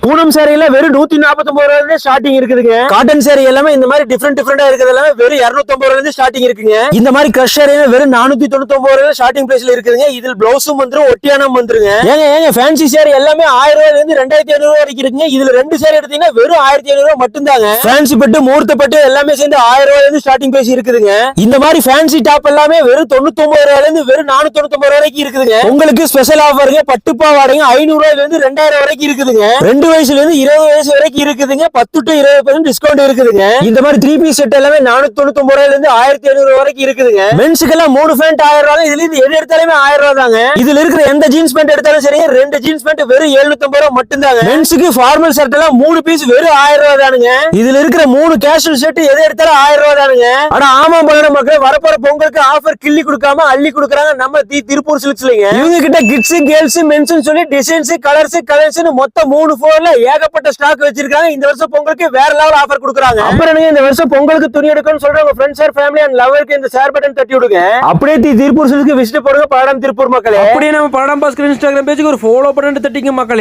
Poonam sorry எல்லாம் வெறும் 149 ரூபாயில ஸ்டார்டிங் இருக்குதுங்க. காட்டன் சாரி எல்லாமே இந்த மாதிரி டிஃபரெண்டா இருக்கிறது எல்லாமே வெறும் 250 ரூபாயில ஸ்டார்டிங் இருக்குங்க. இந்த மாதிரி கிரஷ் சாரி வெறும் 499 ரூபாயில ஸ்டார்டிங் பிரைஸ்ல இருக்குதுங்க. இதுல பிளவுஸும் வந்துரும், ஒட்டியானம் வந்துருங்க. ஏங்க ஃபேன்சி சாரி எல்லாமே 1000 ரூபாயில இருந்து 2500 ரூபாய் வரைக்கும் இருக்குங்க. இதுல 2 சாரி எடுத்தீங்கன்னா வெறும் 1500 ரூபாய் மட்டும் தாங்க. ஃபேன்சி பட்டு, முகூர்த்த பட்டு எல்லாமே சேர்ந்து 1000 ரூபாயில இருந்து ஸ்டார்டிங் பிரைஸ் இருக்குதுங்க. இந்த மாதிரி ஃபேன்சி டாப் எல்லாமே வெறும் 99 ரூபாயில இருந்து வெறும் 499 ரூபாய் வரைக்கும் இருக்குதுங்க. உங்களுக்கு ஸ்பெஷல் ஆஃபருங்க. பட்டு பாவாடைங்க 500 ரூபாயில இருந்து 2000 வரைக்கும் இருக்குதுங்க. 2 வயசுல இருந்து 20 வயசு வரைக்கும் இருக்குதுங்க. 10 to 20% டிஸ்கவுண்ட் இருக்குதுங்க. இந்த மாதிரி 3 பீஸ் செட் எல்லாமே 499 ரூபாயில இருந்து 1500 வரைக்கும் இருக்குதுங்க. மென்ஸ்க்கு எல்லாம் 3 பேண்ட் 1000 ரூபாய். இதுல இருந்து எது எடுத்தாலுமே 1000 ரூபாய் தாங்க. இதுல இருக்கிற எந்த ஜீன்ஸ் பேண்ட் எடுத்தாலும் சரி, 2 ஜீன்ஸ் பேண்ட் வெறும் 750 ரூபாய் மட்டும் தாங்க. மென்ஸ்க்கு ஃபார்மல் ஷர்ட் எல்லாம் 3 பீஸ் வெறும் 1000 ரூபாய் தானுங்க. இதுல இருக்கிற 3 கேஷுவல் ஷர்ட் எது எடுத்தாலும் 1000 ரூபாய் தானுங்க. ஆனா ஆமா பலர மக்கள் வரப்போற பொங்கலுக்கு ஆஃபர் கிள்ளி கொடுக்காம அள்ளி கொடுக்குறாங்க நம்ம திருப்பூர் சில்க்ஸ்லங்க. இவங்க கிட்ட கிட்ஸ், கேர்ள்ஸ், மென்ஸ் சொல்லி டிசைன்ஸ், கலர்ஸ், கலெக்ஷன் மொத்தம் 3 ஃப்ளோர்ல ஏகப்பட்ட ஸ்டாக் வச்சிருக்காங்க. இந்த வருஷம் பொங்கலுக்கு வேற லெவல் ஆஃபர் கொடுக்குறாங்க. அப்புறம் நீங்க இந்த வருஷம் பொங்கலுக்கு துணி எடுக்கணும்னு சொல்றவங்க ஃப்ரெண்ட்ஸ் ஆர் ஃபேமிலி அண்ட் லவருக்கு இந்த ஷேர் பட்டன் தட்டி விடுங்க. அப்படியே திருப்பூர் சில்க்ஸ்க்கு விசிட் போடுங்க. படம் திருப்பூர் மக்களே. அப்படியே நம்ம படம் பாஸ்கர் இன்ஸ்டாகிராம் பேஜுக்கு ஒரு ஃபாலோ பண்ணிட்டு தட்டிங்க மக்களே.